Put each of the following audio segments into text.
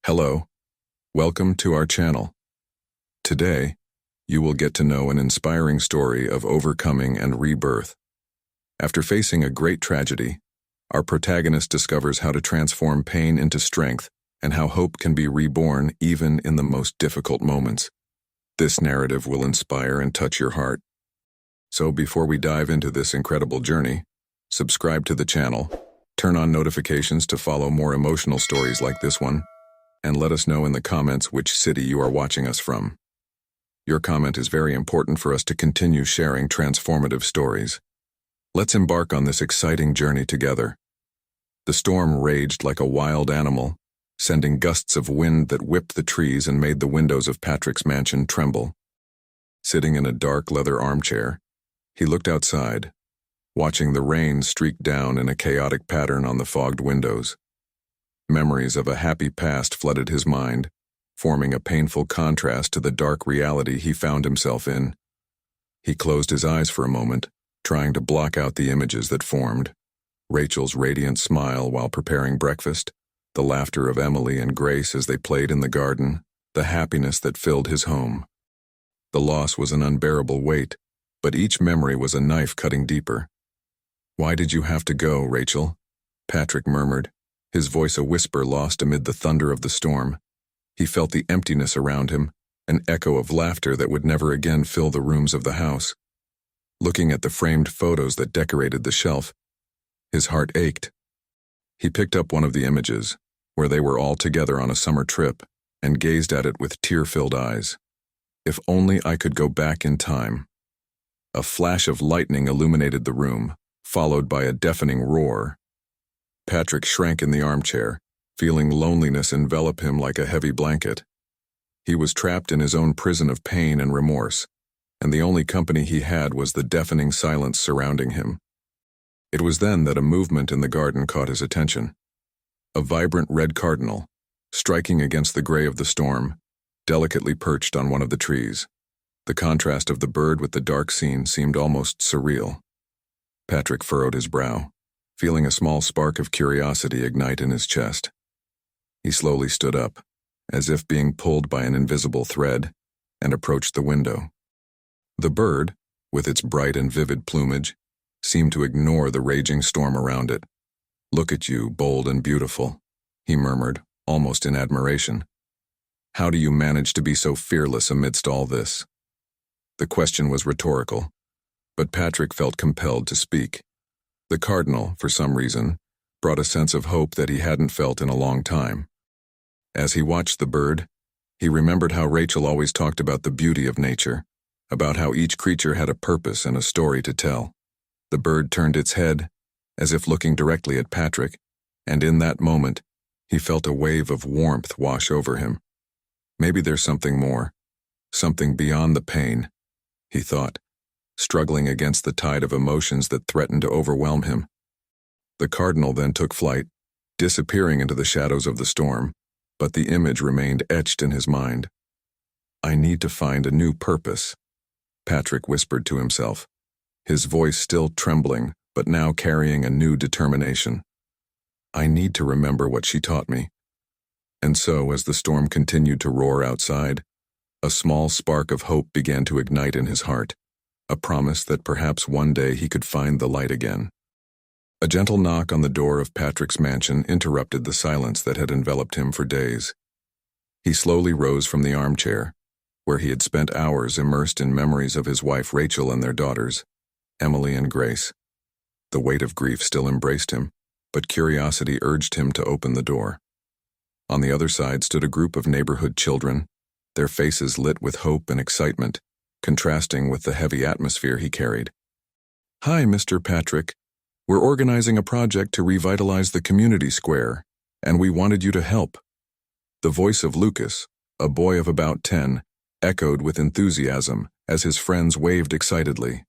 Hello, welcome to our channel. Today, you will get to know an inspiring story of overcoming and rebirth. After facing a great tragedy, our protagonist discovers how to transform pain into strength and how hope can be reborn even in the most difficult moments. This narrative will inspire and touch your heart. So before we dive into this incredible journey, subscribe to the channel, turn on notifications to follow more emotional stories like this one, and let us know in the comments which city you are watching us from. Your comment is very important for us to continue sharing transformative stories. Let's embark on this exciting journey together. The storm raged like a wild animal, sending gusts of wind that whipped the trees and made the windows of Patrick's mansion tremble. Sitting in a dark leather armchair, he looked outside, watching the rain streak down in a chaotic pattern on the fogged windows. Memories of a happy past flooded his mind, forming a painful contrast to the dark reality he found himself in. He closed his eyes for a moment, trying to block out the images that formed: Rachel's radiant smile while preparing breakfast, the laughter of Emily and Grace as they played in the garden, the happiness that filled his home. The loss was an unbearable weight, but each memory was a knife cutting deeper. "Why did you have to go, Rachel?" Patrick murmured, his voice a whisper lost amid the thunder of the storm. He felt the emptiness around him, an echo of laughter that would never again fill the rooms of the house. Looking at the framed photos that decorated the shelf, his heart ached. He picked up one of the images, where they were all together on a summer trip, and gazed at it with tear-filled eyes. If only I could go back in time. A flash of lightning illuminated the room, followed by a deafening roar. Patrick shrank in the armchair, feeling loneliness envelop him like a heavy blanket. He was trapped in his own prison of pain and remorse, and the only company he had was the deafening silence surrounding him. It was then that a movement in the garden caught his attention. A vibrant red cardinal, striking against the gray of the storm, delicately perched on one of the trees. The contrast of the bird with the dark scene seemed almost surreal. Patrick furrowed his brow, feeling a small spark of curiosity ignite in his chest. He slowly stood up, as if being pulled by an invisible thread, and approached the window. The bird, with its bright and vivid plumage, seemed to ignore the raging storm around it. "Look at you, bold and beautiful," he murmured, almost in admiration. "How do you manage to be so fearless amidst all this?" The question was rhetorical, but Patrick felt compelled to speak. The cardinal, for some reason, brought a sense of hope that he hadn't felt in a long time. As he watched the bird, he remembered how Rachel always talked about the beauty of nature, about how each creature had a purpose and a story to tell. The bird turned its head, as if looking directly at Patrick, and in that moment, he felt a wave of warmth wash over him. Maybe there's something more, something beyond the pain, he thought, struggling against the tide of emotions that threatened to overwhelm him. The cardinal then took flight, disappearing into the shadows of the storm, but the image remained etched in his mind. "I need to find a new purpose," Patrick whispered to himself, his voice still trembling, but now carrying a new determination. "I need to remember what she taught me." And so, as the storm continued to roar outside, a small spark of hope began to ignite in his heart, a promise that perhaps one day he could find the light again. A gentle knock on the door of Patrick's mansion interrupted the silence that had enveloped him for days. He slowly rose from the armchair, where he had spent hours immersed in memories of his wife Rachel and their daughters, Emily and Grace. The weight of grief still embraced him, but curiosity urged him to open the door. On the other side stood a group of neighborhood children, their faces lit with hope and excitement, contrasting with the heavy atmosphere he carried. "Hi, Mr. Patrick. We're organizing a project to revitalize the community square, and we wanted you to help." The voice of Lucas, a boy of about 10, echoed with enthusiasm as his friends waved excitedly.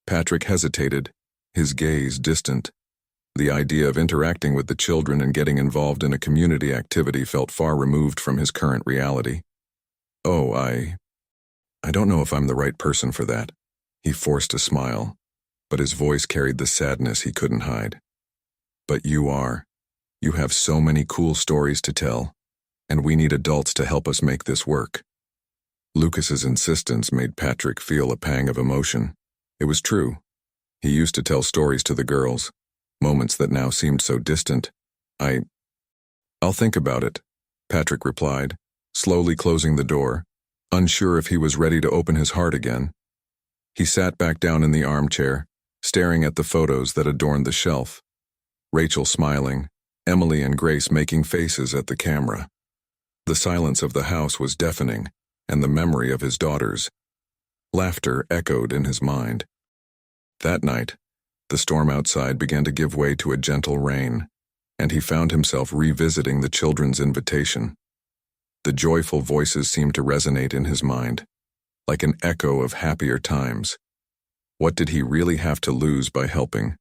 Patrick hesitated, his gaze distant. The idea of interacting with the children and getting involved in a community activity felt far removed from his current reality. "Oh, I don't know if I'm the right person for that." He forced a smile, but his voice carried the sadness he couldn't hide. "But you are. You have so many cool stories to tell, and we need adults to help us make this work." Lucas's insistence made Patrick feel a pang of emotion. It was true. He used to tell stories to the girls, moments that now seemed so distant. I'll think about it," Patrick replied, slowly closing the door, unsure if he was ready to open his heart again. He sat back down in the armchair, staring at the photos that adorned the shelf. Rachel smiling, Emily and Grace making faces at the camera. The silence of the house was deafening, and the memory of his daughters. Laughter echoed in his mind. That night, the storm outside began to give way to a gentle rain, and he found himself revisiting the children's invitation. The joyful voices seemed to resonate in his mind, like an echo of happier times. What did he really have to lose by helping?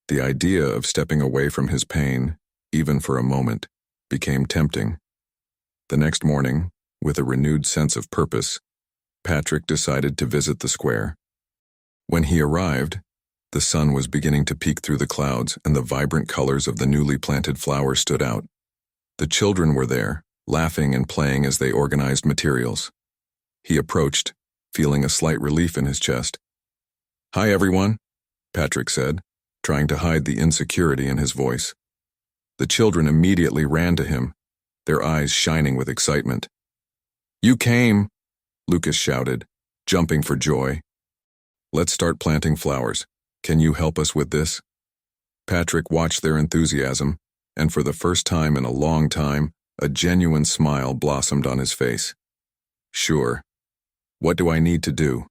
The idea of stepping away from his pain, even for a moment, became tempting. The next morning, with a renewed sense of purpose, Patrick decided to visit the square. When he arrived, the sun was beginning to peek through the clouds, and the vibrant colors of the newly planted flowers stood out. The children were there, laughing and playing as they organized materials. He approached, feeling a slight relief in his chest. "Hi, everyone," Patrick said, trying to hide the insecurity in his voice. The children immediately ran to him, their eyes shining with excitement. "You came," Lucas shouted, jumping for joy. "Let's start planting flowers. Can you help us with this?" Patrick watched their enthusiasm, and for the first time in a long time, a genuine smile blossomed on his face. "Sure. What do I need to do?"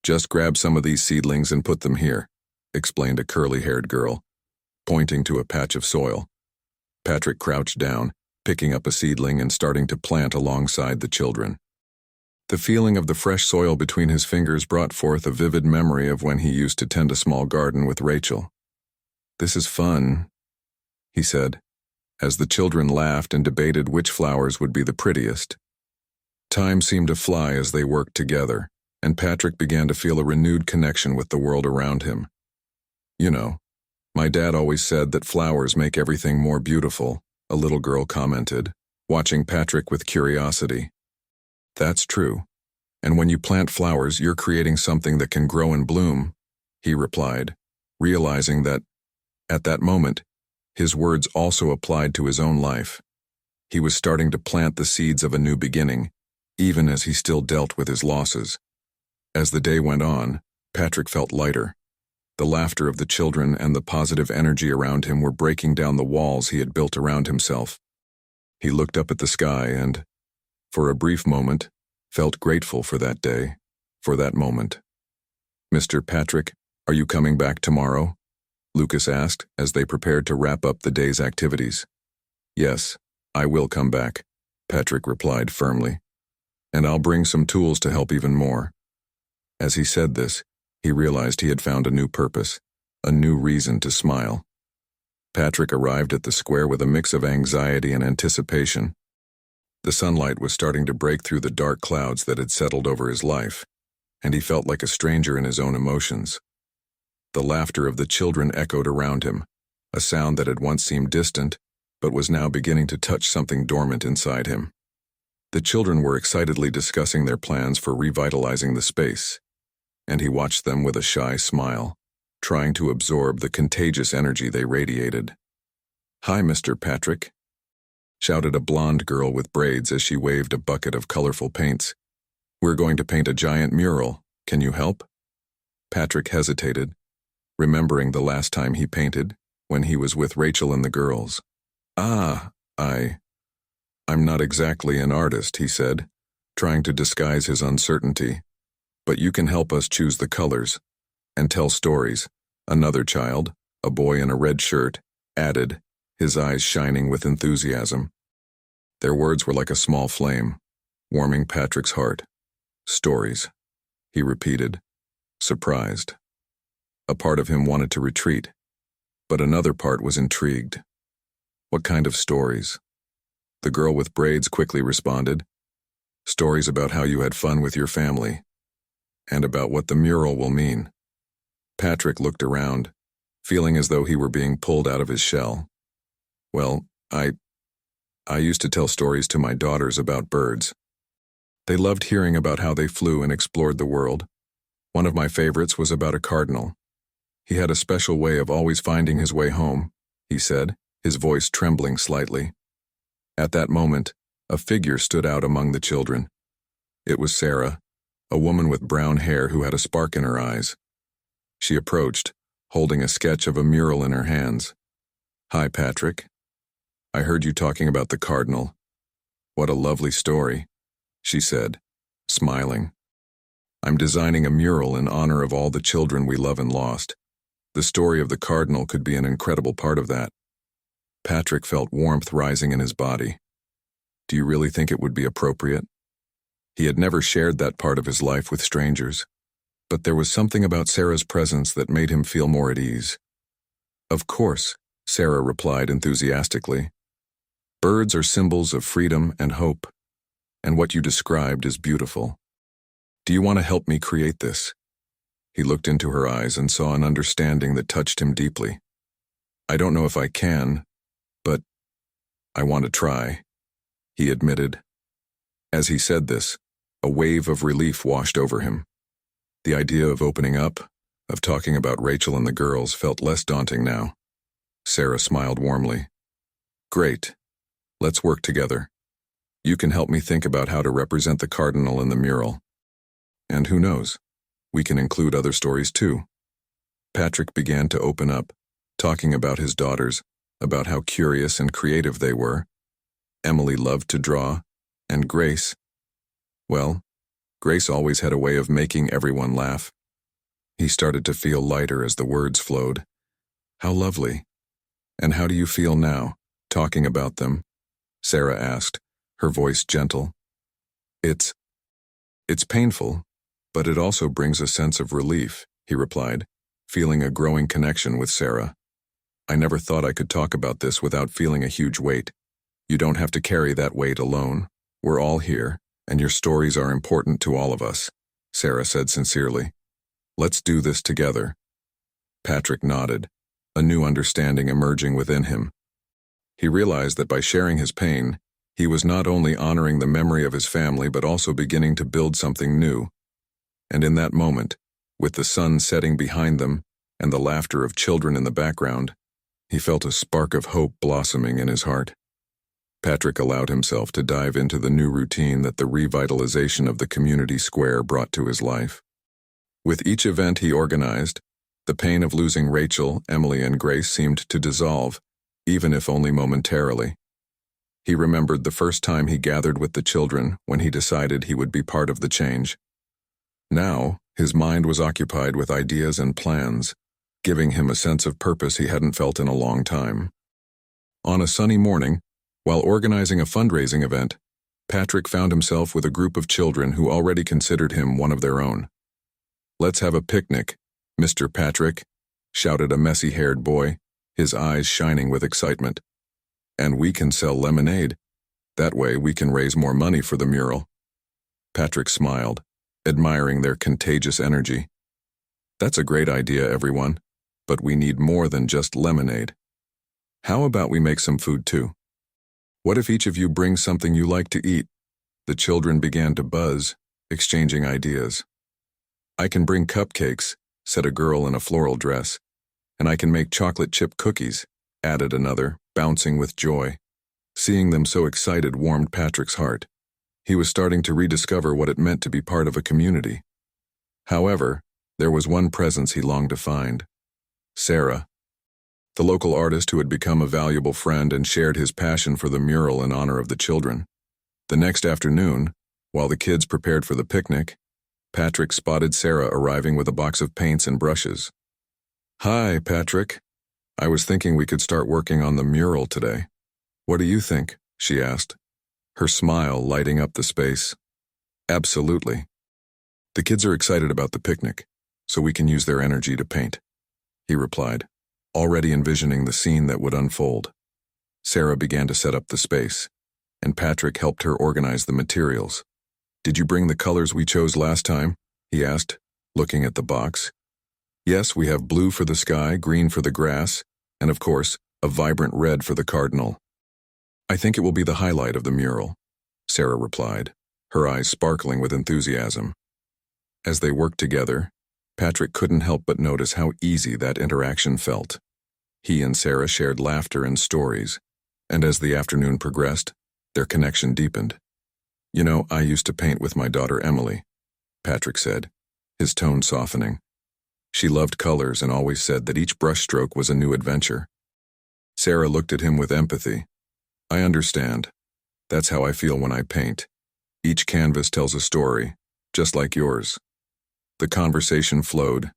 "Just grab some of these seedlings and put them here," explained a curly-haired girl, pointing to a patch of soil. Patrick crouched down, picking up a seedling and starting to plant alongside the children. The feeling of the fresh soil between his fingers brought forth a vivid memory of when he used to tend a small garden with Rachel. "This is fun," he said, as the children laughed and debated which flowers would be the prettiest. Time seemed to fly as they worked together, and Patrick began to feel a renewed connection with the world around him. "You know, my dad always said that flowers make everything more beautiful," a little girl commented, watching Patrick with curiosity. "That's true. And when you plant flowers, you're creating something that can grow and bloom," he replied, realizing that, at that moment, his words also applied to his own life. He was starting to plant the seeds of a new beginning, even as he still dealt with his losses. As the day went on, Patrick felt lighter. The laughter of the children and the positive energy around him were breaking down the walls he had built around himself. He looked up at the sky and, for a brief moment, felt grateful for that day, for that moment. "Mr. Patrick, are you coming back tomorrow?" Lucas asked as they prepared to wrap up the day's activities. "Yes, I will come back," Patrick replied firmly. "And I'll bring some tools to help even more." As he said this, he realized he had found a new purpose, a new reason to smile. Patrick arrived at the square with a mix of anxiety and anticipation. The sunlight was starting to break through the dark clouds that had settled over his life, and he felt like a stranger in his own emotions. The laughter of the children echoed around him, a sound that had once seemed distant, but was now beginning to touch something dormant inside him. The children were excitedly discussing their plans for revitalizing the space, and he watched them with a shy smile, trying to absorb the contagious energy they radiated. "Hi, Mr. Patrick," shouted a blonde girl with braids as she waved a bucket of colorful paints. "We're going to paint a giant mural. Can you help?" Patrick hesitated, remembering the last time he painted, when he was with Rachel and the girls. I'm not exactly an artist," he said, trying to disguise his uncertainty. "But you can help us choose the colors and tell stories," another child, a boy in a red shirt, added, his eyes shining with enthusiasm. Their words were like a small flame, warming Patrick's heart. "Stories," he repeated, surprised. A part of him wanted to retreat, but another part was intrigued. "What kind of stories?" The girl with braids quickly responded. "Stories about how you had fun with your family, and about what the mural will mean." Patrick looked around, feeling as though he were being pulled out of his shell. "Well, I used to tell stories to my daughters about birds. They loved hearing about how they flew and explored the world. One of my favorites was about a cardinal. He had a special way of always finding his way home, he said, his voice trembling slightly. At that moment, a figure stood out among the children. It was Sarah, a woman with brown hair who had a spark in her eyes. She approached, holding a sketch of a mural in her hands. "Hi, Patrick. I heard you talking about the cardinal. What a lovely story," she said, smiling. "I'm designing a mural in honor of all the children we love and lost. The story of the cardinal could be an incredible part of that." Patrick felt warmth rising in his body. Do you really think it would be appropriate? He had never shared that part of his life with strangers, but there was something about Sarah's presence that made him feel more at ease. "Of course," Sarah replied enthusiastically. "Birds are symbols of freedom and hope, and what you described is beautiful. Do you want to help me create this?" He looked into her eyes and saw an understanding that touched him deeply. "I don't know if I can, but I want to try," he admitted. As he said this, a wave of relief washed over him. The idea of opening up, of talking about Rachel and the girls, felt less daunting now. Sarah smiled warmly. "Great. Let's work together. You can help me think about how to represent the cardinal in the mural. And who knows, we can include other stories too." Patrick began to open up, talking about his daughters, about how curious and creative they were. Emily loved to draw, and Grace, well, Grace always had a way of making everyone laugh. He started to feel lighter as the words flowed. "How lovely. And how do you feel now, talking about them?" Sarah asked, her voice gentle. It's painful, but it also brings a sense of relief," he replied, feeling a growing connection with Sarah. "I never thought I could talk about this without feeling a huge weight. You don't have to carry that weight alone. We're all here, and your stories are important to all of us," Sarah said sincerely. "Let's do this together." Patrick nodded, a new understanding emerging within him. He realized that by sharing his pain, he was not only honoring the memory of his family but also beginning to build something new. And in that moment, with the sun setting behind them and the laughter of children in the background, he felt a spark of hope blossoming in his heart. Patrick allowed himself to dive into the new routine that the revitalization of the community square brought to his life. With each event he organized, the pain of losing Rachel, Emily, and Grace seemed to dissolve, even if only momentarily. He remembered the first time he gathered with the children when he decided he would be part of the change. Now, his mind was occupied with ideas and plans, giving him a sense of purpose he hadn't felt in a long time. On a sunny morning, while organizing a fundraising event, Patrick found himself with a group of children who already considered him one of their own. "Let's have a picnic, Mr. Patrick," shouted a messy-haired boy, his eyes shining with excitement. "And we can sell lemonade. That way we can raise more money for the mural." Patrick smiled, admiring their contagious energy. "That's a great idea, everyone, but we need more than just lemonade. How about we make some food too? What if each of you brings something you like to eat?" The children began to buzz, exchanging ideas. "I can bring cupcakes," said a girl in a floral dress. "And I can make chocolate chip cookies," added another, bouncing with joy. Seeing them so excited warmed Patrick's heart. He was starting to rediscover what it meant to be part of a community. However, there was one presence he longed to find: Sarah, the local artist who had become a valuable friend and shared his passion for the mural in honor of the children. The next afternoon, while the kids prepared for the picnic, Patrick spotted Sarah arriving with a box of paints and brushes. "Hi, Patrick. I was thinking we could start working on the mural today. What do you think?" she asked, her smile lighting up the space. "Absolutely. The kids are excited about the picnic, so we can use their energy to paint," he replied, already envisioning the scene that would unfold. Sarah began to set up the space, and Patrick helped her organize the materials. "Did you bring the colors we chose last time?" he asked, looking at the box. "Yes, we have blue for the sky, green for the grass, and of course, a vibrant red for the cardinal." I think it will be the highlight of the mural, Sarah replied, her eyes sparkling with enthusiasm. As they worked together, Patrick couldn't help but notice how easy that interaction felt. He and Sarah shared laughter and stories, and as the afternoon progressed, their connection deepened. You know, I used to paint with my daughter Emily, Patrick said, his tone softening. She loved colors and always said that each brushstroke was a new adventure. Sarah looked at him with empathy. I understand. That's how I feel when I paint. Each canvas tells a story, just like yours. The conversation flowed,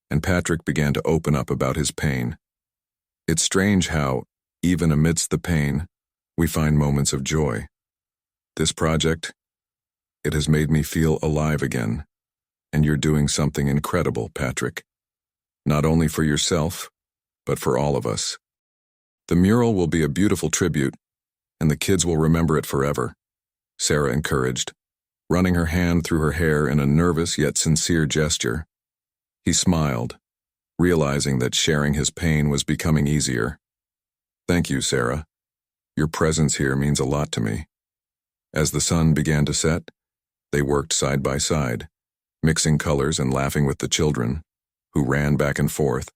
and Patrick began to open up about his pain. It's strange how, even amidst the pain, we find moments of joy. This project, it has made me feel alive again, and you're doing something incredible, Patrick. Not only for yourself, but for all of us. The mural will be a beautiful tribute, and the kids will remember it forever, Sarah encouraged, running her hand through her hair in a nervous yet sincere gesture. He smiled, realizing that sharing his pain was becoming easier. Thank you, Sarah. Your presence here means a lot to me. As the sun began to set, they worked side by side, mixing colors and laughing with the children, who ran back and forth,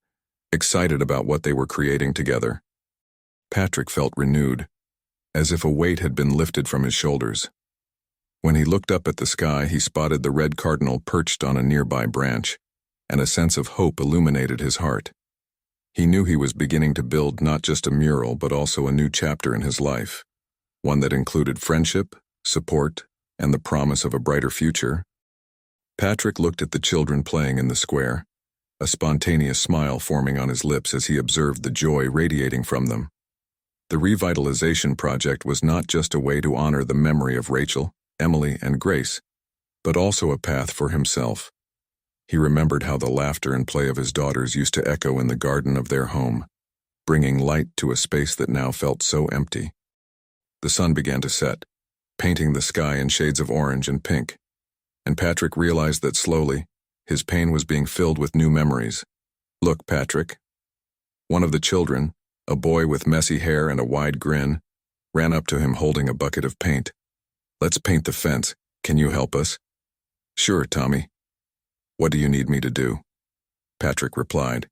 excited about what they were creating together. Patrick felt renewed, as if a weight had been lifted from his shoulders. When he looked up at the sky, he spotted the red cardinal perched on a nearby branch, and a sense of hope illuminated his heart. He knew he was beginning to build not just a mural but also a new chapter in his life, one that included friendship, support, and the promise of a brighter future. Patrick looked at the children playing in the square, a spontaneous smile forming on his lips as he observed the joy radiating from them. The revitalization project was not just a way to honor the memory of Rachel, Emily, and Grace, but also a path for himself. He remembered how the laughter and play of his daughters used to echo in the garden of their home, bringing light to a space that now felt so empty. The sun began to set, painting the sky in shades of orange and pink, and Patrick realized that slowly, his pain was being filled with new memories. Look, Patrick. One of the children, a boy with messy hair and a wide grin, ran up to him holding a bucket of paint. Let's paint the fence. Can you help us? Sure, Tommy. What do you need me to do? Patrick replied,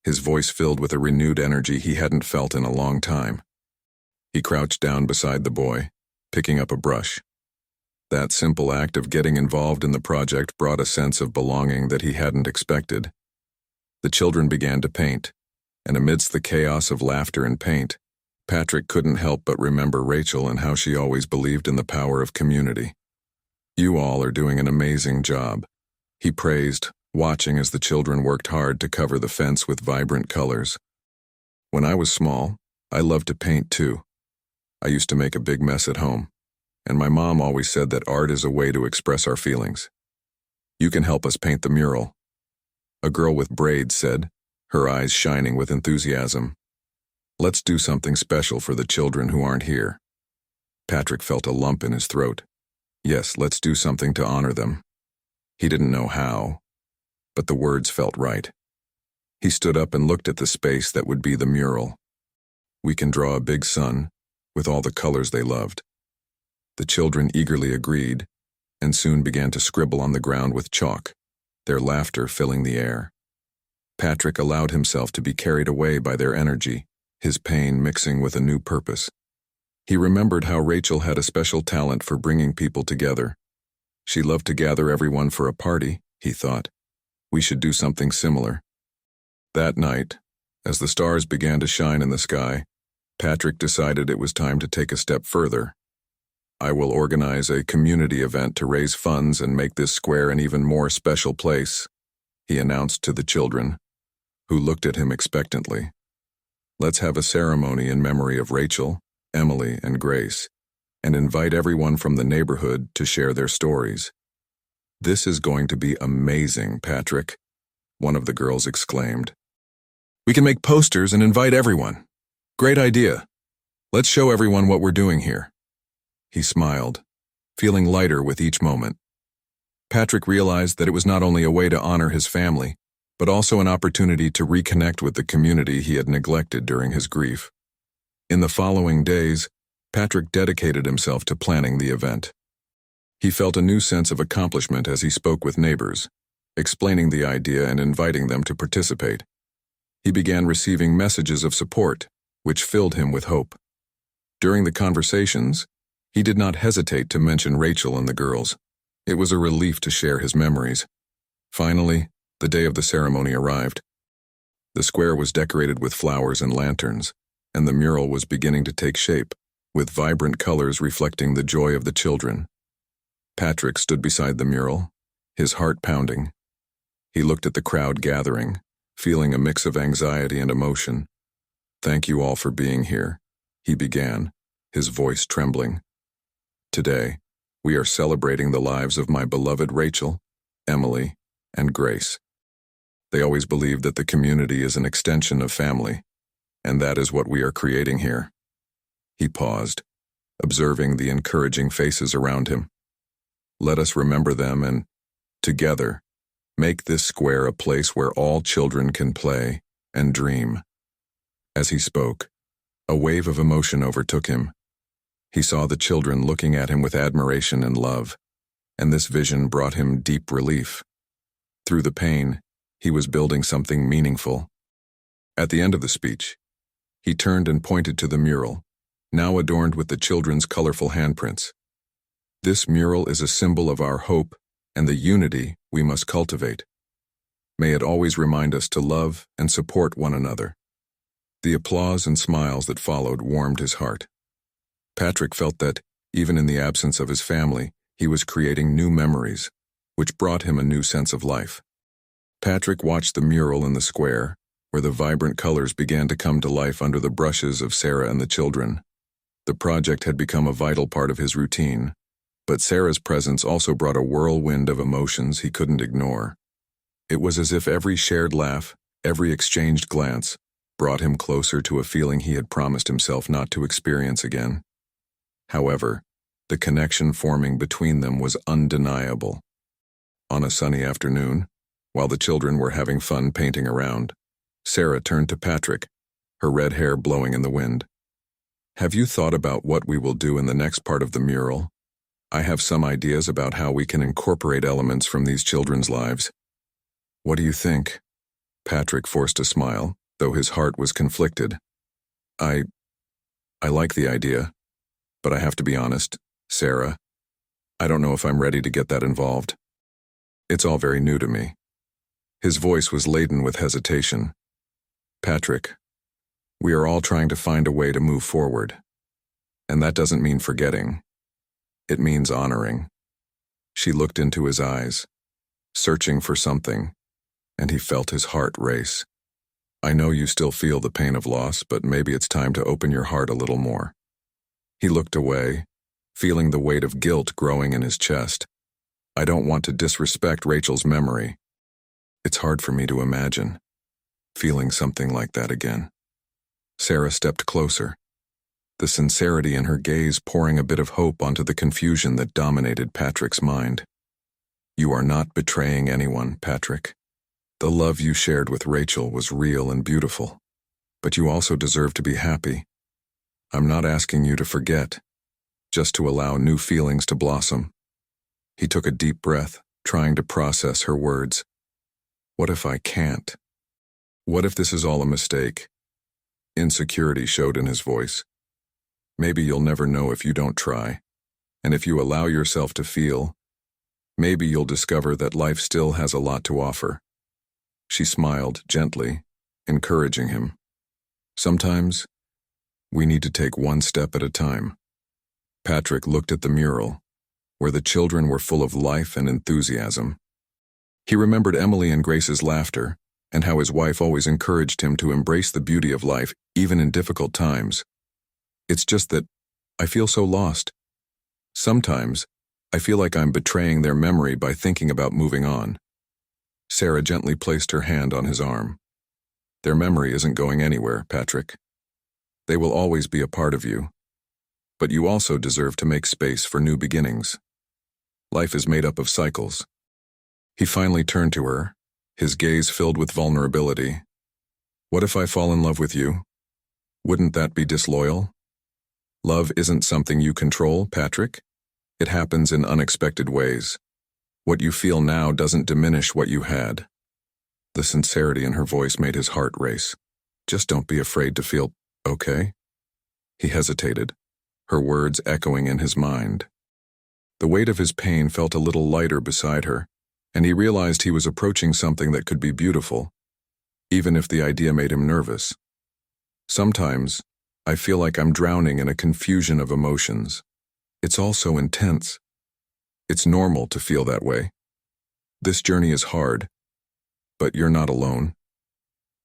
his voice filled with a renewed energy he hadn't felt in a long time. He crouched down beside the boy, picking up a brush. That simple act of getting involved in the project brought a sense of belonging that he hadn't expected. The children began to paint, and amidst the chaos of laughter and paint, Patrick couldn't help but remember Rachel and how she always believed in the power of community. You all are doing an amazing job, he praised, watching as the children worked hard to cover the fence with vibrant colors. When I was small, I loved to paint too. I used to make a big mess at home, and my mom always said that art is a way to express our feelings. You can help us paint the mural, a girl with braids said, her eyes shining with enthusiasm. Let's do something special for the children who aren't here. Patrick felt a lump in his throat. Yes, let's do something to honor them. He didn't know how, but the words felt right. He stood up and looked at the space that would be the mural. We can draw a big sun, with all the colors they loved. The children eagerly agreed, and soon began to scribble on the ground with chalk, their laughter filling the air. Patrick allowed himself to be carried away by their energy, his pain mixing with a new purpose. He remembered how Rachel had a special talent for bringing people together. She loved to gather everyone for a party, he thought. We should do something similar. That night, as the stars began to shine in the sky, Patrick decided it was time to take a step further. I will organize a community event to raise funds and make this square an even more special place, he announced to the children, who looked at him expectantly. Let's have a ceremony in memory of Rachel, Emily, and Grace, and invite everyone from the neighborhood to share their stories. This is going to be amazing, Patrick, one of the girls exclaimed. We can make posters and invite everyone. Great idea. Let's show everyone what we're doing here. He smiled, feeling lighter with each moment. Patrick realized that it was not only a way to honor his family, but also an opportunity to reconnect with the community he had neglected during his grief. In the following days, Patrick dedicated himself to planning the event. He felt a new sense of accomplishment as he spoke with neighbors, explaining the idea and inviting them to participate. He began receiving messages of support, which filled him with hope. During the conversations, he did not hesitate to mention Rachel and the girls. It was a relief to share his memories. Finally, the day of the ceremony arrived. The square was decorated with flowers and lanterns, and the mural was beginning to take shape, with vibrant colors reflecting the joy of the children. Patrick stood beside the mural, his heart pounding. He looked at the crowd gathering, feeling a mix of anxiety and emotion. "Thank you all for being here," he began, his voice trembling. "Today, we are celebrating the lives of my beloved Rachel, Emily, and Grace. They always believed that the community is an extension of family, and that is what we are creating here." He paused, observing the encouraging faces around him. "Let us remember them and, together, make this square a place where all children can play and dream." As he spoke, a wave of emotion overtook him. He saw the children looking at him with admiration and love, and this vision brought him deep relief. Through the pain, he was building something meaningful. At the end of the speech, he turned and pointed to the mural, now adorned with the children's colorful handprints. "This mural is a symbol of our hope and the unity we must cultivate. May it always remind us to love and support one another." The applause and smiles that followed warmed his heart. Patrick felt that, even in the absence of his family, he was creating new memories, which brought him a new sense of life. Patrick watched the mural in the square, where the vibrant colors began to come to life under the brushes of Sarah and the children. The project had become a vital part of his routine, but Sarah's presence also brought a whirlwind of emotions he couldn't ignore. It was as if every shared laugh, every exchanged glance, brought him closer to a feeling he had promised himself not to experience again. However, the connection forming between them was undeniable. On a sunny afternoon, while the children were having fun painting around, Sarah turned to Patrick, her red hair blowing in the wind. "Have you thought about what we will do in the next part of the mural? I have some ideas about how we can incorporate elements from these children's lives. What do you think?" Patrick forced a smile, though his heart was conflicted. I like the idea, but I have to be honest, Sarah. I don't know if I'm ready to get that involved. It's all very new to me." His voice was laden with hesitation. "Patrick, we are all trying to find a way to move forward. And that doesn't mean forgetting. It means honoring." She looked into his eyes, searching for something, and he felt his heart race. "I know you still feel the pain of loss, but maybe it's time to open your heart a little more." He looked away, feeling the weight of guilt growing in his chest. "I don't want to disrespect Rachel's memory. It's hard for me to imagine feeling something like that again." Sarah stepped closer, the sincerity in her gaze pouring a bit of hope onto the confusion that dominated Patrick's mind. "You are not betraying anyone, Patrick. The love you shared with Rachel was real and beautiful, but you also deserve to be happy. I'm not asking you to forget, just to allow new feelings to blossom." He took a deep breath, trying to process her words. "What if I can't? What if this is all a mistake?" Insecurity showed in his voice. "Maybe you'll never know if you don't try, and if you allow yourself to feel, maybe you'll discover that life still has a lot to offer." She smiled gently, encouraging him. "Sometimes, we need to take one step at a time." Patrick looked at the mural, where the children were full of life and enthusiasm. He remembered Emily and Grace's laughter, and how his wife always encouraged him to embrace the beauty of life, even in difficult times. "It's just that I feel so lost. Sometimes, I feel like I'm betraying their memory by thinking about moving on." Sarah gently placed her hand on his arm. "Their memory isn't going anywhere, Patrick. They will always be a part of you. But you also deserve to make space for new beginnings. Life is made up of cycles." He finally turned to her, his gaze filled with vulnerability. "What if I fall in love with you? Wouldn't that be disloyal?" Love isn't something you control, Patrick. It happens in unexpected ways. What you feel now doesn't diminish what you had. The sincerity in her voice made his heart race. Just don't be afraid to feel okay. He hesitated, her words echoing in his mind. The weight of his pain felt a little lighter beside her, and he realized he was approaching something that could be beautiful, even if the idea made him nervous. Sometimes, I feel like I'm drowning in a confusion of emotions. It's all so intense. It's normal to feel that way. This journey is hard, but you're not alone.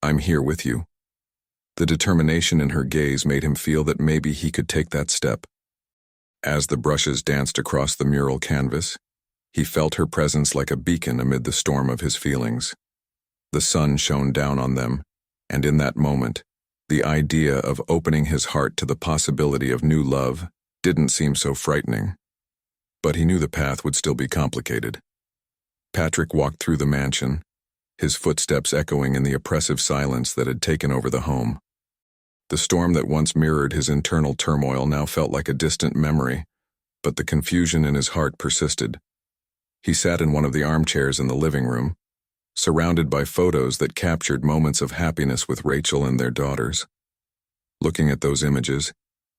I'm here with you. The determination in her gaze made him feel that maybe he could take that step. As the brushes danced across the mural canvas, he felt her presence like a beacon amid the storm of his feelings. The sun shone down on them, and in that moment, the idea of opening his heart to the possibility of new love didn't seem so frightening. But he knew the path would still be complicated. Patrick walked through the mansion, his footsteps echoing in the oppressive silence that had taken over the home. The storm that once mirrored his internal turmoil now felt like a distant memory, but the confusion in his heart persisted. He sat in one of the armchairs in the living room, surrounded by photos that captured moments of happiness with Rachel and their daughters. Looking at those images,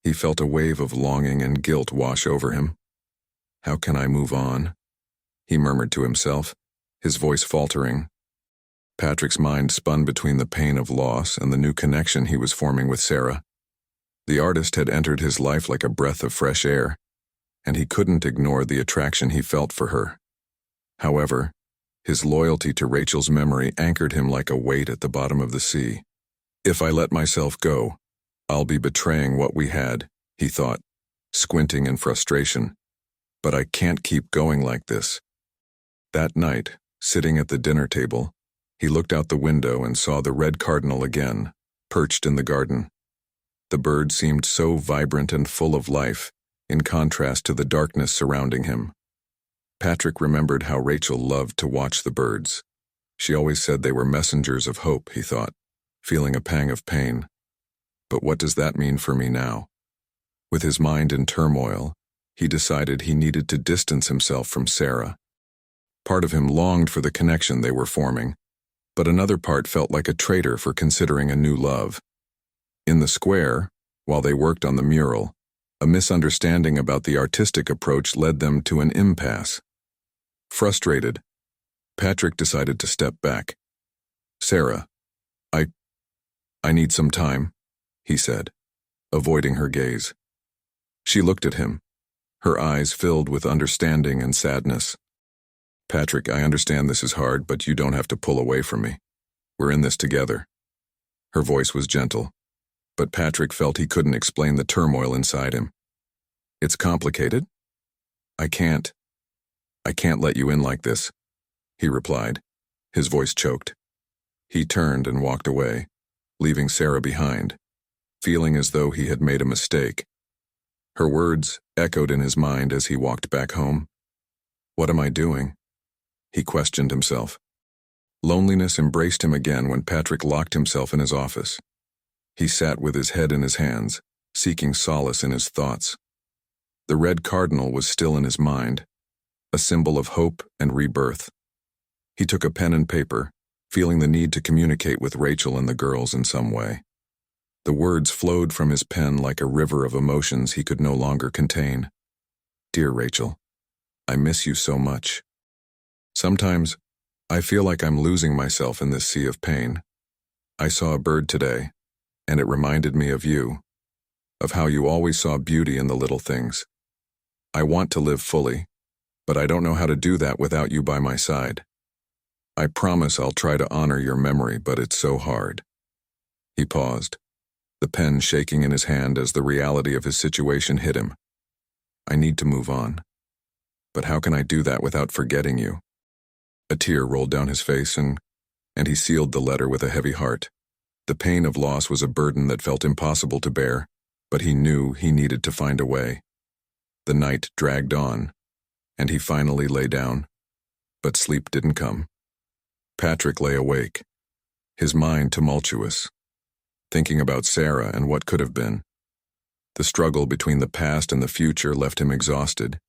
he felt a wave of longing and guilt wash over him. "How can I move on?" he murmured to himself, his voice faltering. Patrick's mind spun between the pain of loss and the new connection he was forming with Sarah. The artist had entered his life like a breath of fresh air, and he couldn't ignore the attraction he felt for her. However, his loyalty to Rachel's memory anchored him like a weight at the bottom of the sea. "If I let myself go, I'll be betraying what we had," he thought, squinting in frustration. "But I can't keep going like this." That night, sitting at the dinner table, he looked out the window and saw the red cardinal again, perched in the garden. The bird seemed so vibrant and full of life, in contrast to the darkness surrounding him. Patrick remembered how Rachel loved to watch the birds. She always said they were messengers of hope, he thought, feeling a pang of pain. But what does that mean for me now? With his mind in turmoil, he decided he needed to distance himself from Sarah. Part of him longed for the connection they were forming, but another part felt like a traitor for considering a new love. In the square, while they worked on the mural, a misunderstanding about the artistic approach led them to an impasse. Frustrated, Patrick decided to step back. "Sarah, I need some time," he said, avoiding her gaze. She looked at him, her eyes filled with understanding and sadness. "Patrick, I understand this is hard, but you don't have to pull away from me. We're in this together." Her voice was gentle, but Patrick felt he couldn't explain the turmoil inside him. "It's complicated? I can't let you in like this," he replied, his voice choked. He turned and walked away, leaving Sarah behind, feeling as though he had made a mistake. Her words echoed in his mind as he walked back home. "What am I doing?" he questioned himself. Loneliness embraced him again when Patrick locked himself in his office. He sat with his head in his hands, seeking solace in his thoughts. The red cardinal was still in his mind, a symbol of hope and rebirth. He took a pen and paper, feeling the need to communicate with Rachel and the girls in some way. The words flowed from his pen like a river of emotions he could no longer contain. "Dear Rachel, I miss you so much. Sometimes, I feel like I'm losing myself in this sea of pain. I saw a bird today, and it reminded me of you, of how you always saw beauty in the little things. I want to live fully, but I don't know how to do that without you by my side. I promise I'll try to honor your memory, but it's so hard." He paused, the pen shaking in his hand as the reality of his situation hit him. "I need to move on. But how can I do that without forgetting you?" A tear rolled down his face and he sealed the letter with a heavy heart. The pain of loss was a burden that felt impossible to bear, but he knew he needed to find a way. The night dragged on, and he finally lay down, but sleep didn't come. Patrick lay awake, his mind tumultuous, thinking about Sarah and what could have been. The struggle between the past and the future left him exhausted,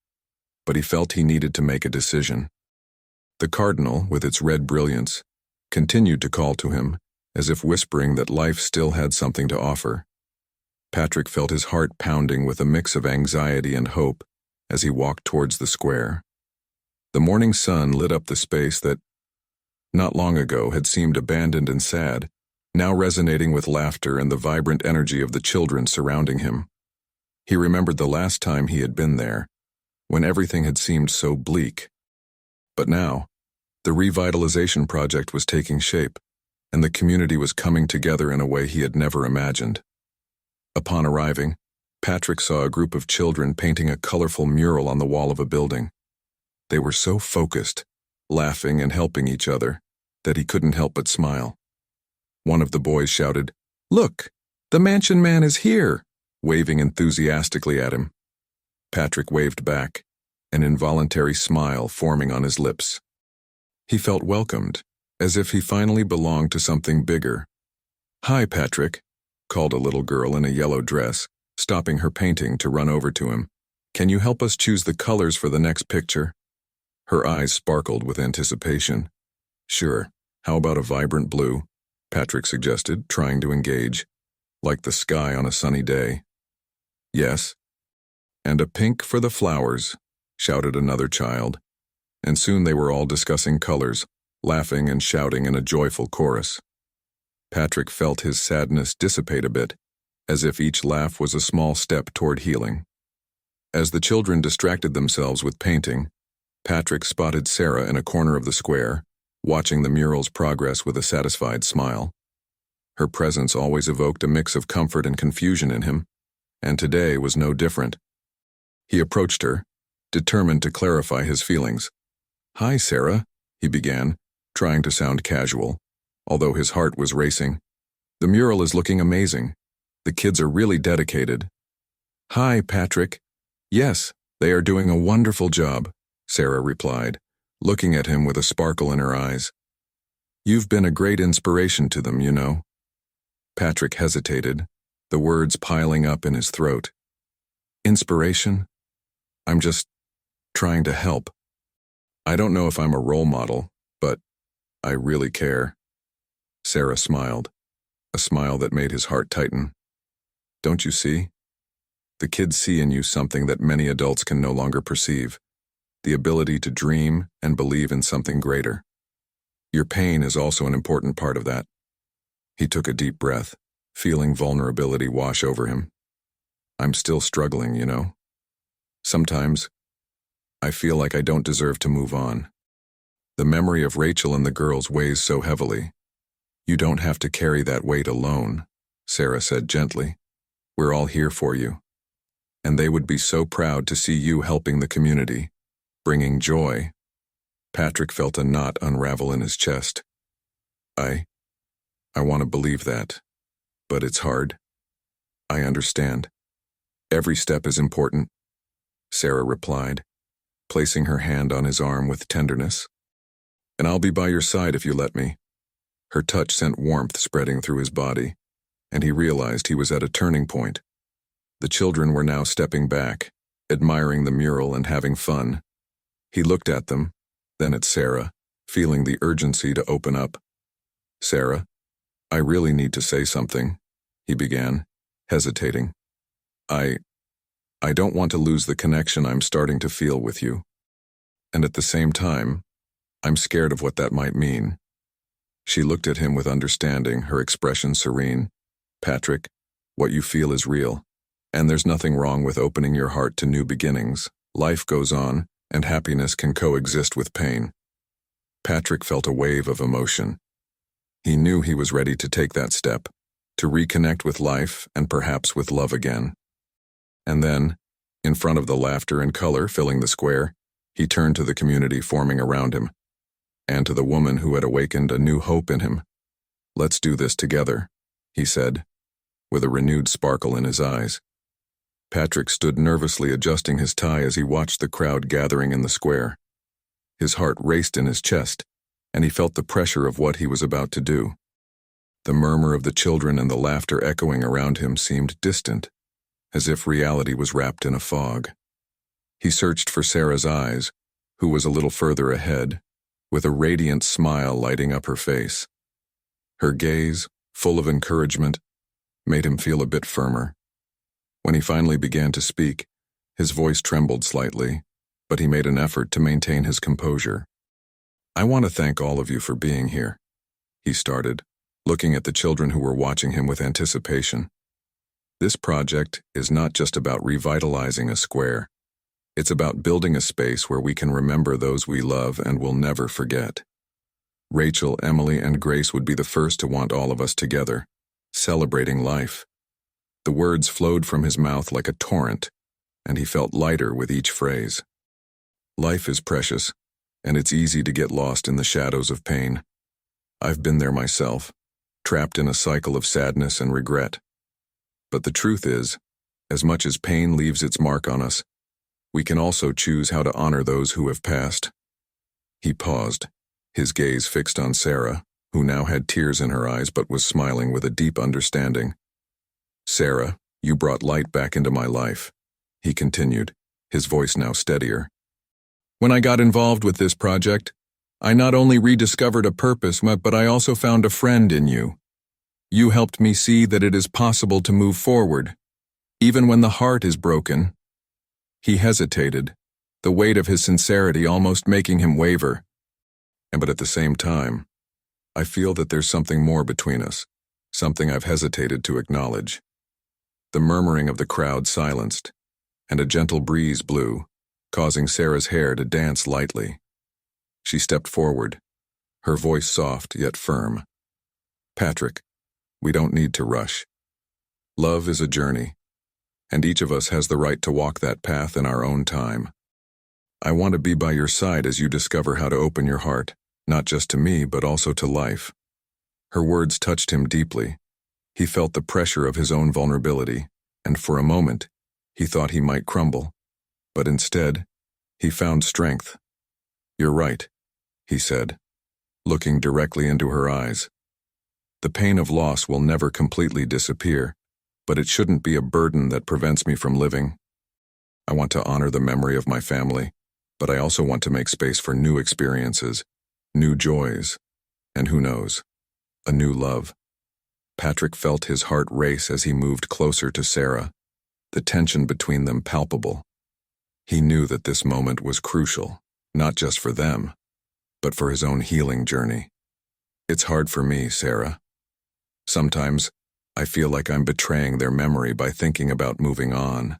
but he felt he needed to make a decision. The cardinal, with its red brilliance, continued to call to him, as if whispering that life still had something to offer. Patrick felt his heart pounding with a mix of anxiety and hope as he walked towards the square. The morning sun lit up the space that, not long ago, had seemed abandoned and sad, now resonating with laughter and the vibrant energy of the children surrounding him. He remembered the last time he had been there, when everything had seemed so bleak. But now, the revitalization project was taking shape, and the community was coming together in a way he had never imagined. Upon arriving, Patrick saw a group of children painting a colorful mural on the wall of a building. They were so focused, laughing and helping each other, that he couldn't help but smile. One of the boys shouted, "Look, the Mansion Man is here!" waving enthusiastically at him. Patrick waved back, an involuntary smile forming on his lips. He felt welcomed, as if he finally belonged to something bigger. "Hi, Patrick," called a little girl in a yellow dress, stopping her painting to run over to him. "Can you help us choose the colors for the next picture?" Her eyes sparkled with anticipation. "Sure, how about a vibrant blue?" Patrick suggested, trying to engage. "Like the sky on a sunny day." "Yes." "And a pink for the flowers," shouted another child. And soon they were all discussing colors, laughing and shouting in a joyful chorus. Patrick felt his sadness dissipate a bit, as if each laugh was a small step toward healing. As the children distracted themselves with painting, Patrick spotted Sarah in a corner of the square, watching the mural's progress with a satisfied smile. Her presence always evoked a mix of comfort and confusion in him, and today was no different. He approached her, determined to clarify his feelings. "Hi, Sarah," he began, trying to sound casual, although his heart was racing. "The mural is looking amazing. The kids are really dedicated." "Hi, Patrick. Yes, they are doing a wonderful job," Sarah replied, looking at him with a sparkle in her eyes. "You've been a great inspiration to them, you know." Patrick hesitated, the words piling up in his throat. "Inspiration? I'm just trying to help. I don't know if I'm a role model, but I really care." Sarah smiled, a smile that made his heart tighten. "Don't you see? The kids see in you something that many adults can no longer perceive, the ability to dream and believe in something greater. Your pain is also an important part of that." He took a deep breath, feeling vulnerability wash over him. "I'm still struggling, you know. Sometimes, I feel like I don't deserve to move on. The memory of Rachel and the girls weighs so heavily. You don't have to carry that weight alone," Sarah said gently. "We're all here for you. And they would be so proud to see you helping the community, bringing joy." Patrick felt a knot unravel in his chest. I want to believe that, but it's hard. I understand. Every step is important," Sarah replied, placing her hand on his arm with tenderness. "And I'll be by your side if you let me." Her touch sent warmth spreading through his body, and he realized he was at a turning point. The children were now stepping back, admiring the mural and having fun. He looked at them, then at Sarah, feeling the urgency to open up. "Sarah, I really need to say something," he began, hesitating. I don't want to lose the connection I'm starting to feel with you. And at the same time, I'm scared of what that might mean." She looked at him with understanding, her expression serene. "Patrick, what you feel is real, and there's nothing wrong with opening your heart to new beginnings. Life goes on, and happiness can coexist with pain." Patrick felt a wave of emotion. He knew he was ready to take that step, to reconnect with life and perhaps with love again. And then, in front of the laughter and color filling the square, he turned to the community forming around him, and to the woman who had awakened a new hope in him. "Let's do this together," he said, with a renewed sparkle in his eyes. Patrick stood nervously adjusting his tie as he watched the crowd gathering in the square. His heart raced in his chest, and he felt the pressure of what he was about to do. The murmur of the children and the laughter echoing around him seemed distant, as if reality was wrapped in a fog. He searched for Sarah's eyes, who was a little further ahead, with a radiant smile lighting up her face. Her gaze, full of encouragement, made him feel a bit firmer. When he finally began to speak, his voice trembled slightly, but he made an effort to maintain his composure. "I want to thank all of you for being here," he started, looking at the children who were watching him with anticipation. "This project is not just about revitalizing a square. It's about building a space where we can remember those we love and will never forget. Rachel, Emily, and Grace would be the first to want all of us together, celebrating life." The words flowed from his mouth like a torrent, and he felt lighter with each phrase. Life is precious, and it's easy to get lost in the shadows of pain. I've been there myself, trapped in a cycle of sadness and regret. But the truth is, as much as pain leaves its mark on us, we can also choose how to honor those who have passed. He paused, his gaze fixed on Sarah, who now had tears in her eyes but was smiling with a deep understanding. "Sarah, you brought light back into my life," he continued, his voice now steadier. "When I got involved with this project, I not only rediscovered a purpose, but I also found a friend in you. You helped me see that it is possible to move forward, even when the heart is broken." He hesitated, the weight of his sincerity almost making him waver. But at the same time, I feel that there's something more between us, something I've hesitated to acknowledge. The murmuring of the crowd silenced, and a gentle breeze blew, causing Sarah's hair to dance lightly. She stepped forward, her voice soft yet firm. "Patrick, we don't need to rush. Love is a journey, and each of us has the right to walk that path in our own time. I want to be by your side as you discover how to open your heart, not just to me but also to life." Her words touched him deeply. He felt the pressure of his own vulnerability, and for a moment, he thought he might crumble. But instead, he found strength. "You're right," he said, looking directly into her eyes. "The pain of loss will never completely disappear, but it shouldn't be a burden that prevents me from living. I want to honor the memory of my family, but I also want to make space for new experiences, new joys, and who knows, a new love." Patrick felt his heart race as he moved closer to Sarah, the tension between them palpable. He knew that this moment was crucial, not just for them, but for his own healing journey. "It's hard for me, Sarah. Sometimes I feel like I'm betraying their memory by thinking about moving on.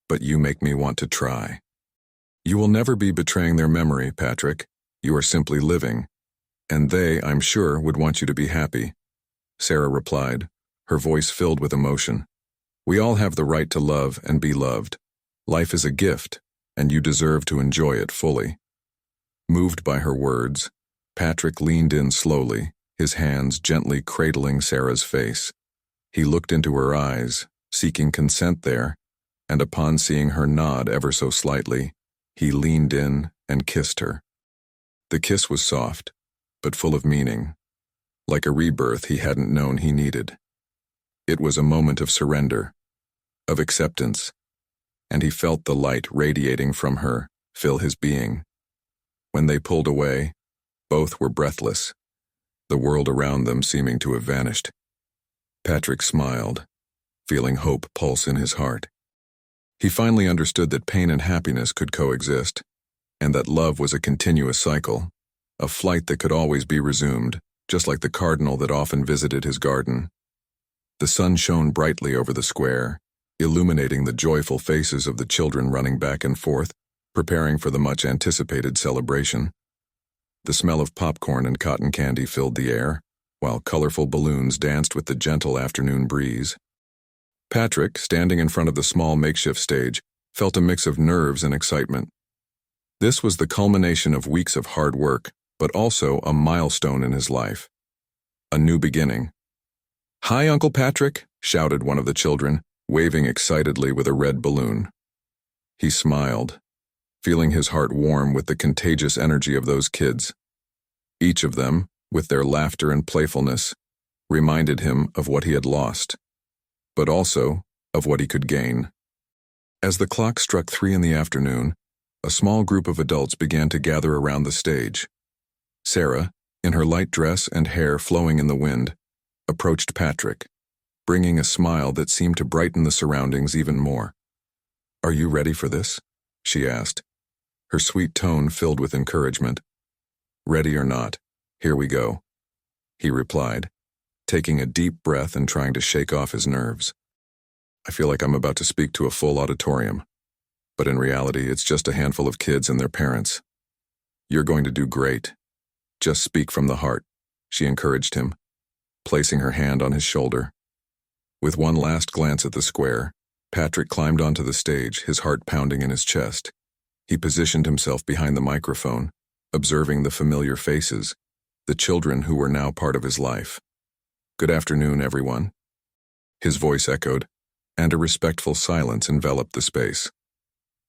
But you make me want to try." "You will never be betraying their memory, Patrick. You are simply living, and they, I'm sure, would want you to be happy," Sarah replied, her voice filled with emotion. "We all have the right to love and be loved. Life is a gift, and you deserve to enjoy it fully." Moved by her words, Patrick leaned in slowly, his hands gently cradling Sarah's face. He looked into her eyes, seeking consent there, and upon seeing her nod ever so slightly, he leaned in and kissed her. The kiss was soft, but full of meaning, like a rebirth he hadn't known he needed. It was a moment of surrender, of acceptance, and he felt the light radiating from her fill his being. When they pulled away, both were breathless, the world around them seeming to have vanished. Patrick smiled, feeling hope pulse in his heart. He finally understood that pain and happiness could coexist, and that love was a continuous cycle, a flight that could always be resumed, just like the cardinal that often visited his garden. The sun shone brightly over the square, illuminating the joyful faces of the children running back and forth, preparing for the much-anticipated celebration. The smell of popcorn and cotton candy filled the air, while colorful balloons danced with the gentle afternoon breeze. Patrick, standing in front of the small makeshift stage, felt a mix of nerves and excitement. This was the culmination of weeks of hard work, but also a milestone in his life. A new beginning. "Hi, Uncle Patrick," shouted one of the children, waving excitedly with a red balloon. He smiled, feeling his heart warm with the contagious energy of those kids. Each of them, with their laughter and playfulness, reminded him of what he had lost, but also of what he could gain. As the clock struck 3 in the afternoon, a small group of adults began to gather around the stage. Sarah, in her light dress and hair flowing in the wind, approached Patrick, bringing a smile that seemed to brighten the surroundings even more. "Are you ready for this?" she asked, her sweet tone filled with encouragement. "Ready or not, here we go," he replied, taking a deep breath and trying to shake off his nerves. "I feel like I'm about to speak to a full auditorium, but in reality, it's just a handful of kids and their parents. You're going to do great. Just speak from the heart," she encouraged him, placing her hand on his shoulder. With one last glance at the square, Patrick climbed onto the stage, his heart pounding in his chest. He positioned himself behind the microphone, observing the familiar faces, the children who were now part of his life. "Good afternoon, everyone," his voice echoed, and a respectful silence enveloped the space.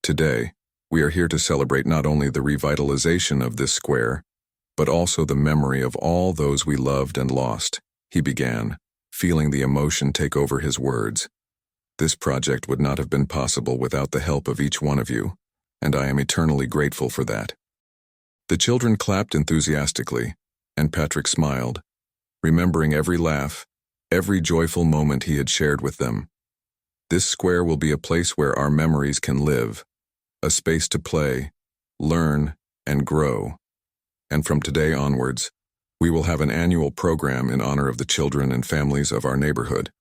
"Today, we are here to celebrate not only the revitalization of this square, but also the memory of all those we loved and lost," he began, feeling the emotion take over his words. "This project would not have been possible without the help of each one of you, and I am eternally grateful for that." The children clapped enthusiastically, and Patrick smiled, remembering every laugh, every joyful moment he had shared with them. This square will be a place where our memories can live, a space to play, learn, and grow. And from today onwards, we will have an annual program in honor of the children and families of our neighborhood.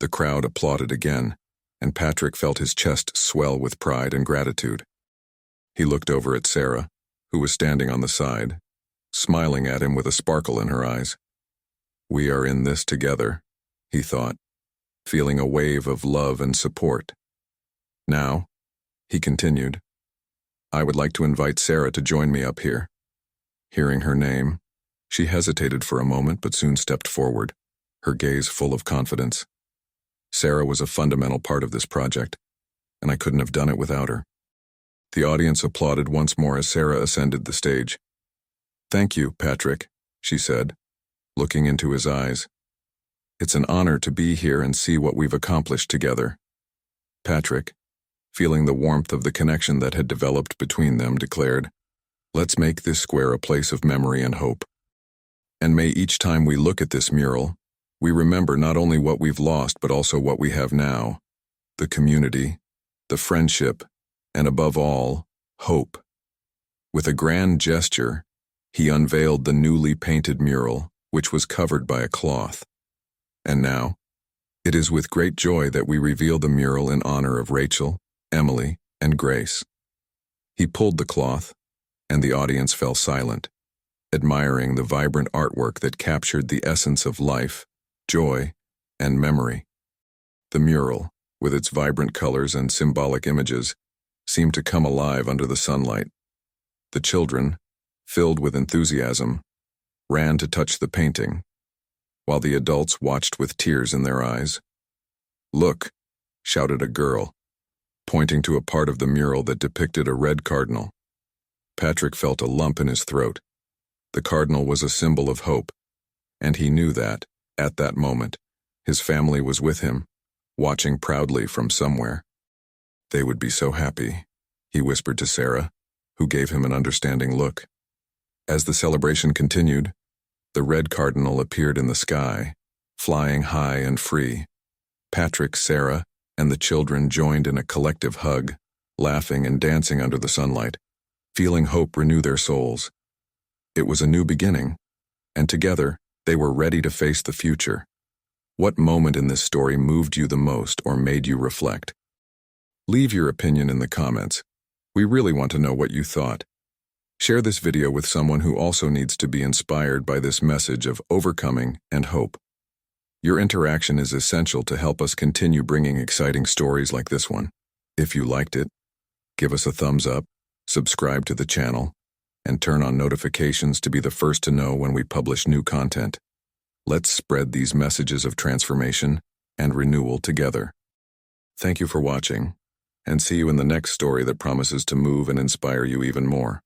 The crowd applauded again, and Patrick felt his chest swell with pride and gratitude. He looked over at Sarah, who was standing on the side, smiling at him with a sparkle in her eyes. "We are in this together," he thought, feeling a wave of love and support. "Now," he continued, "I would like to invite Sarah to join me up here." Hearing her name, she hesitated for a moment but soon stepped forward, her gaze full of confidence. Sarah was a fundamental part of this project, and I couldn't have done it without her. The audience applauded once more as Sarah ascended the stage. "Thank you, Patrick," she said, looking into his eyes. "It's an honor to be here and see what we've accomplished together." Patrick, feeling the warmth of the connection that had developed between them, declared, "Let's make this square a place of memory and hope. And may each time we look at this mural, we remember not only what we've lost but also what we have now, the community, the friendship, and above all, hope." With a grand gesture, he unveiled the newly painted mural, which was covered by a cloth. And now, it is with great joy that we reveal the mural in honor of Rachel, Emily, and Grace. He pulled the cloth, and the audience fell silent, admiring the vibrant artwork that captured the essence of life, joy, and memory. The mural, with its vibrant colors and symbolic images, seemed to come alive under the sunlight. The children, filled with enthusiasm, ran to touch the painting, while the adults watched with tears in their eyes. "Look," shouted a girl, pointing to a part of the mural that depicted a red cardinal. Patrick felt a lump in his throat. The cardinal was a symbol of hope, and he knew that, at that moment, his family was with him, watching proudly from somewhere. "They would be so happy," he whispered to Sarah, who gave him an understanding look. As the celebration continued, the red cardinal appeared in the sky, flying high and free. Patrick, Sarah, and the children joined in a collective hug, laughing and dancing under the sunlight, feeling hope renew their souls. It was a new beginning, and together they were ready to face the future. What moment in this story moved you the most or made you reflect? Leave your opinion in the comments. We really want to know what you thought. Share this video with someone who also needs to be inspired by this message of overcoming and hope. Your interaction is essential to help us continue bringing exciting stories like this one. If you liked it, give us a thumbs up, subscribe to the channel, and turn on notifications to be the first to know when we publish new content. Let's spread these messages of transformation and renewal together. Thank you for watching, and see you in the next story that promises to move and inspire you even more.